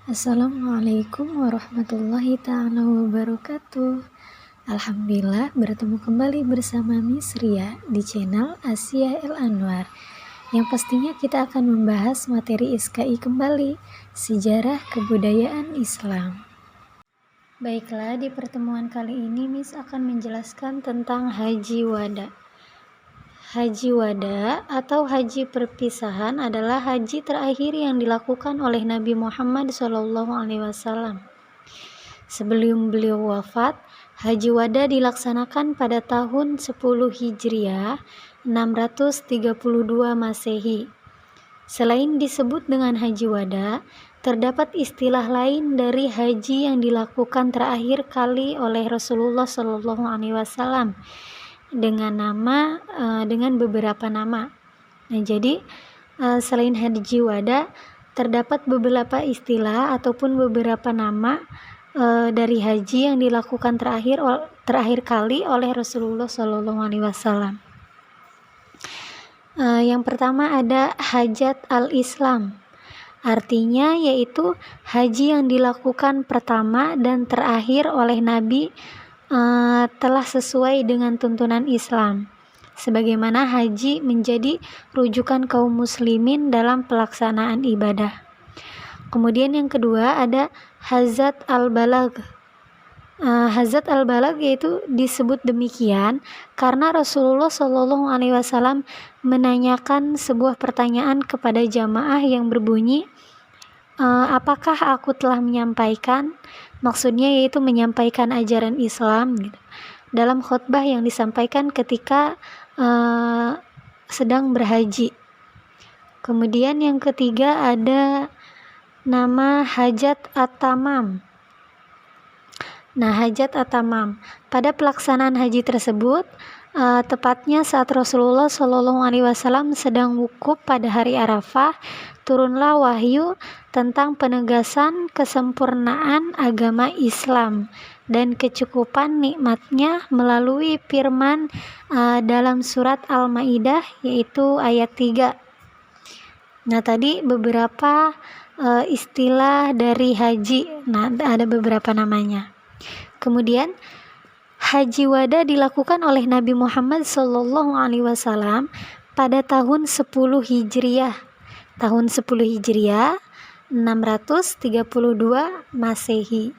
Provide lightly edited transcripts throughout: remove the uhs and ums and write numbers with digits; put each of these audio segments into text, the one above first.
Assalamualaikum warahmatullahi ta'ala wabarakatuh. Alhamdulillah bertemu kembali bersama Miss Ria di channel Asia El Anwar, yang pastinya kita akan membahas materi SKI kembali, sejarah kebudayaan Islam. Baiklah, di pertemuan kali ini Miss akan menjelaskan tentang Haji Wada. Haji Wada atau haji perpisahan adalah haji terakhir yang dilakukan oleh Nabi Muhammad SAW. Sebelum beliau wafat, Haji Wada dilaksanakan pada tahun 10 Hijriah 632 Masehi. Selain disebut dengan Haji Wada, terdapat istilah lain dari haji yang dilakukan terakhir kali oleh Rasulullah SAW dengan beberapa nama. Nah, jadi selain Haji Wada, terdapat beberapa istilah ataupun beberapa nama dari haji yang dilakukan terakhir kali oleh Rasulullah SAW. Yang pertama ada Hajat al-Islam, artinya yaitu haji yang dilakukan pertama dan terakhir oleh Nabi telah sesuai dengan tuntunan Islam, sebagaimana haji menjadi rujukan kaum muslimin dalam pelaksanaan ibadah. Kemudian yang kedua ada Hazat al-Balag. Hazat al-Balag yaitu disebut demikian karena Rasulullah SAW menanyakan sebuah pertanyaan kepada jamaah yang berbunyi, apakah aku telah menyampaikan? Maksudnya yaitu menyampaikan ajaran Islam gitu, dalam khutbah yang disampaikan ketika sedang berhaji. Kemudian yang ketiga ada nama Hajat at-Tamam. Nah, Hajat at-Tamam pada pelaksanaan haji tersebut, tepatnya saat Rasulullah SAW sedang wukuf pada hari Arafah, turunlah wahyu tentang penegasan kesempurnaan agama Islam dan kecukupan nikmatnya melalui firman dalam surat Al-Maidah, yaitu ayat 3. Nah, tadi beberapa istilah dari haji. Nah, ada beberapa namanya. Kemudian Haji Wada dilakukan oleh Nabi Muhammad SAW pada tahun 10 Hijriah. Tahun 10 Hijriah 632 Masehi.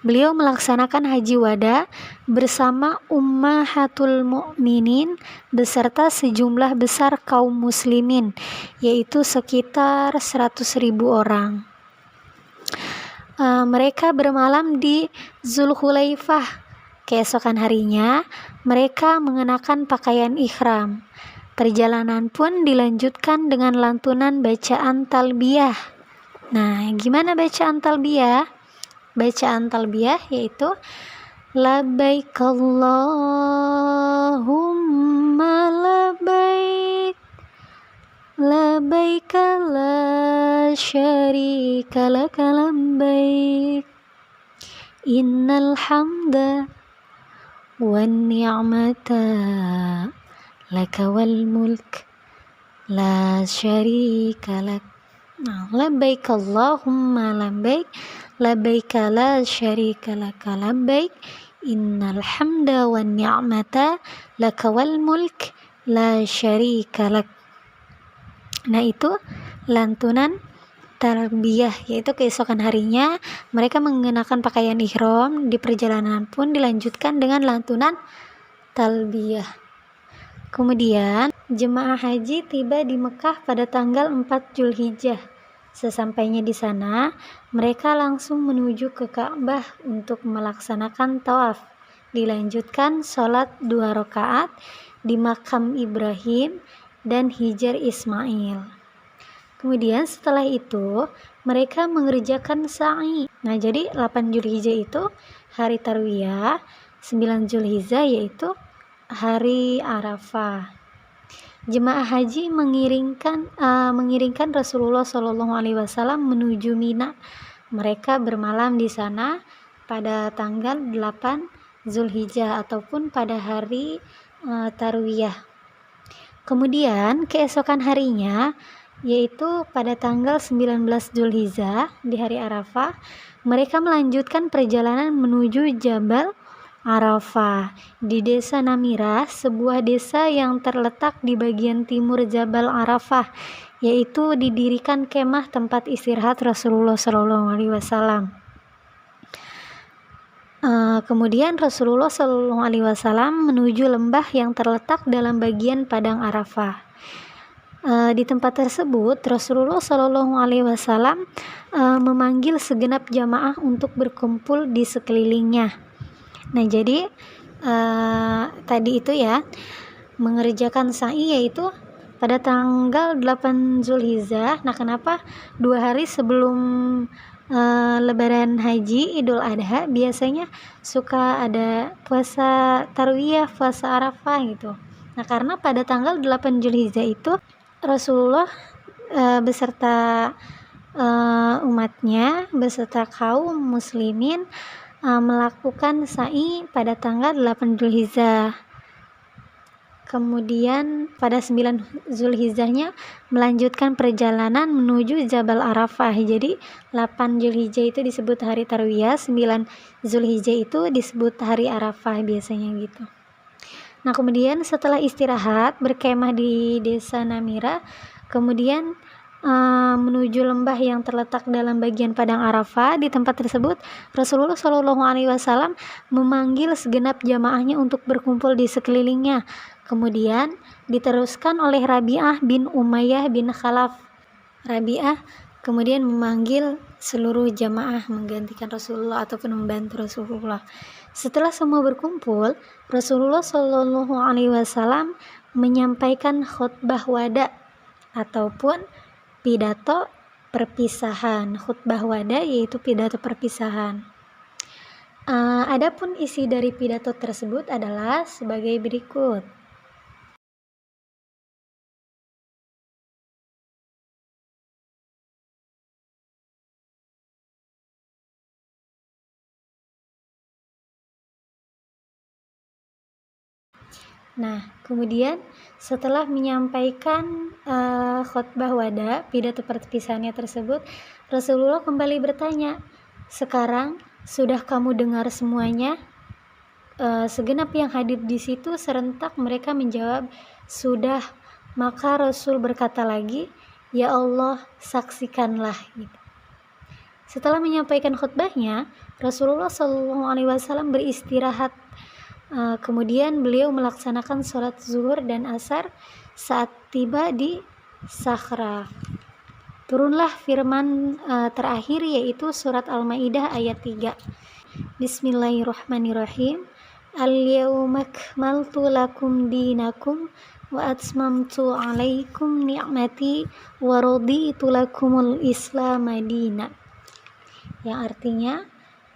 Beliau melaksanakan Haji Wada bersama Ummahatul Mukminin beserta sejumlah besar kaum muslimin, yaitu sekitar 100.000 orang. Mereka bermalam di Zulhulaifah. Keesokan harinya, mereka mengenakan pakaian ihram. Perjalanan pun dilanjutkan dengan lantunan bacaan talbiyah. Nah, gimana bacaan talbiyah? Bacaan talbiyah yaitu labbaik Allahumma labbaik, labbaik la syarika laka labbaik, innal hamda wan ni'mata laka wal mulk la syarika lak. Nah, labbaik Allahumma labbaik, labbaik la syarika laka labbaik, innal hamda wan ni'mata laka wal mulk la syarika lak. Nah, itu lantunan talbiyah, yaitu keesokan harinya mereka mengenakan pakaian ihram. Di perjalanan pun dilanjutkan dengan lantunan talbiyah. Kemudian jemaah haji tiba di Mekah pada tanggal 4 Zulhijjah. Sesampainya di sana, mereka langsung menuju ke Ka'bah untuk melaksanakan tawaf. Dilanjutkan sholat 2 rakaat di makam Ibrahim dan Hijar Ismail. Kemudian setelah itu mereka mengerjakan sa'i. Nah, jadi 8 Zulhijjah itu hari Tarwiyah, 9 Zulhijjah yaitu hari Arafah. Jemaah haji mengiringkan Rasulullah SAW menuju Mina. Mereka bermalam di sana pada tanggal 8 Zulhijjah ataupun pada hari Tarwiyah. Kemudian keesokan harinya yaitu pada tanggal 19 Zulhijjah di hari Arafah, mereka melanjutkan perjalanan menuju Jabal Arafah di desa Namira, sebuah desa yang terletak di bagian timur Jabal Arafah, yaitu didirikan kemah tempat istirahat Rasulullah SAW. Kemudian Rasulullah SAW menuju lembah yang terletak dalam bagian padang Arafah. Di tempat tersebut Rasulullah SAW memanggil segenap jamaah untuk berkumpul di sekelilingnya. Nah, jadi tadi itu ya, mengerjakan sa'i yaitu pada tanggal 8 Zulhijjah. Nah, kenapa 2 hari sebelum Lebaran Haji Idul Adha biasanya suka ada puasa tarwiyah, puasa Arafah gitu. Nah, karena pada tanggal 8 Zulhijjah itu Rasulullah beserta umatnya, beserta kaum muslimin melakukan sa'i pada tanggal 8 Zulhijjah. Kemudian pada 9 Zulhijjahnya melanjutkan perjalanan menuju Jabal Arafah. Jadi 8 Zulhijjah itu disebut hari Tarwiyah, 9 Zulhijjah itu disebut hari Arafah biasanya gitu. Nah, kemudian setelah istirahat berkemah di desa Namira, kemudian menuju lembah yang terletak dalam bagian padang Arafah. Di tempat tersebut Rasulullah SAW memanggil segenap jamaahnya untuk berkumpul di sekelilingnya. Kemudian diteruskan oleh Rabi'ah bin Umayyah bin Khalaf. Rabi'ah kemudian memanggil seluruh jamaah menggantikan Rasulullah ataupun membantu Rasulullah. Setelah semua berkumpul, Rasulullah SAW menyampaikan khutbah wada ataupun pidato perpisahan. Khutbah wada yaitu pidato perpisahan. Adapun isi dari pidato tersebut adalah sebagai berikut. Nah, kemudian setelah menyampaikan khutbah wada, pidato perpisahannya tersebut, Rasulullah kembali bertanya, "Sekarang sudah kamu dengar semuanya?" Segenap yang hadir di situ serentak mereka menjawab, "Sudah." Maka Rasul berkata lagi, "Ya Allah, saksikanlah." Gitu. Setelah menyampaikan khutbahnya, Rasulullah SAW beristirahat. Kemudian beliau melaksanakan sholat zuhur dan asar saat tiba di Sakhra. Turunlah firman terakhir yaitu surat Al-Maidah ayat 3. Bismillahirrahmanirrahim. Al-yawma akmaltu lakum dinakum wa atmamtu alaikum ni'mati wa raditu lakumul Islam madina. Yang artinya,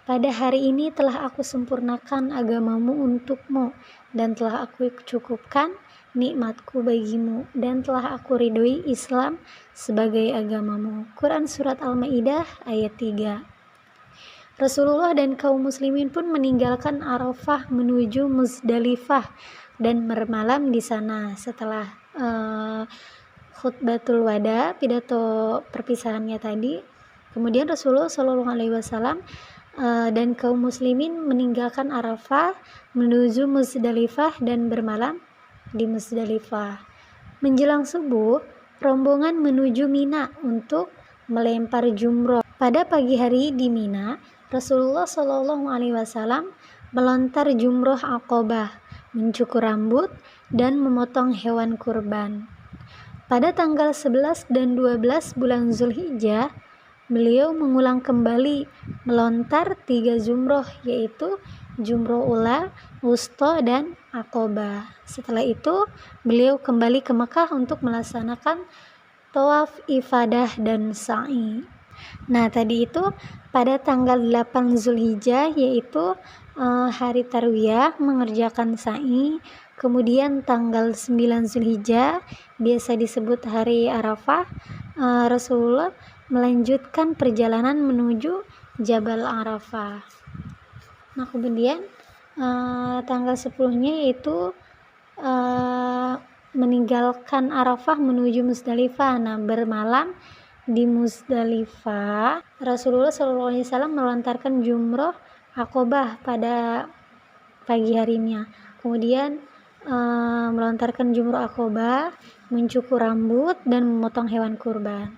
pada hari ini telah aku sempurnakan agamamu untukmu dan telah aku cukupkan nikmatku bagimu dan telah aku ridhoi Islam sebagai agamamu. Quran Surat Al-Maidah ayat 3. Rasulullah dan kaum muslimin pun meninggalkan Arafah menuju Muzdalifah dan bermalam di sana. Setelah khutbatul wada, pidato perpisahannya tadi, kemudian Rasulullah SAW dan kaum muslimin meninggalkan Arafah menuju Muzdalifah dan bermalam di Muzdalifah. Menjelang subuh, rombongan menuju Mina untuk melempar jumroh. Pada pagi hari di Mina, Rasulullah SAW melontar jumroh Aqobah, mencukur rambut, dan memotong hewan kurban. Pada tanggal 11 dan 12 bulan Zulhijjah, beliau mengulang kembali melontar 3 jumroh, yaitu jumroh ula, wusta, dan Aqobah. Setelah itu beliau kembali ke Mekah untuk melaksanakan tawaf ifadah dan sa'i. Nah, tadi itu pada tanggal 8 Zulhijjah yaitu hari Tarwiyah mengerjakan sa'i. Kemudian tanggal 9 Zulhijjah biasa disebut hari Arafah, Rasulullah melanjutkan perjalanan menuju Jabal Arafah. Nah, kemudian tanggal 10-nya yaitu meninggalkan Arafah menuju Musdalifah. Nah, bermalam di Musdalifah, Rasulullah SAW melontarkan jumroh Aqobah pada pagi harinya. Kemudian melontarkan jumroh Aqobah, mencukur rambut, dan memotong hewan kurban.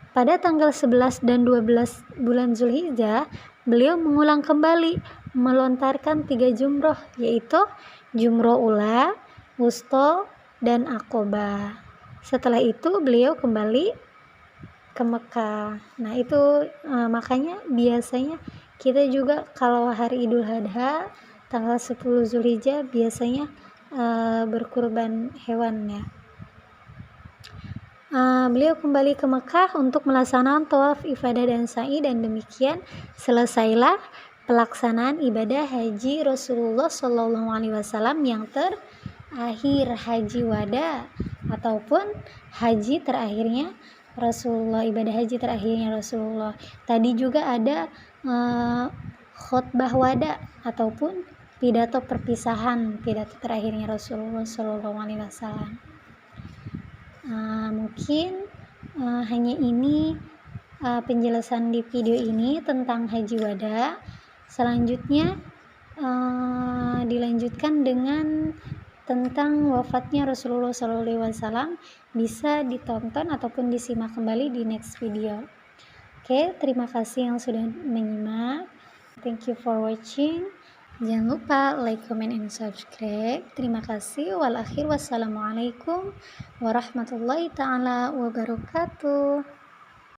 Pada tanggal 11 dan 12 bulan Zulhijjah, beliau mengulang kembali melontarkan 3 jumroh, yaitu jumroh ula, wusto, dan Aqobah. Setelah itu beliau kembali ke Mekah. Nah, itu makanya biasanya kita juga kalau hari Idul Adha tanggal 10 Zulhijjah biasanya berkurban hewan ya. Beliau kembali ke Mekah untuk melaksanakan tawaf ifadah dan sa'i, dan demikian selesailah pelaksanaan ibadah haji Rasulullah SAW yang terakhir, haji wada ataupun haji terakhirnya Rasulullah, ibadah haji terakhirnya Rasulullah. Tadi juga ada khutbah wada ataupun pidato perpisahan, pidato terakhirnya Rasulullah SAW. Mungkin hanya ini penjelasan di video ini tentang haji wada. Selanjutnya dilanjutkan dengan tentang wafatnya Rasulullah SAW. Bisa ditonton ataupun disimak kembali di next video. Oke, terima kasih yang sudah menyimak. Thank you for watching. Jangan lupa like, comment, and subscribe. Terima kasih. Wassalamualaikum warahmatullahi ta'ala wabarakatuh.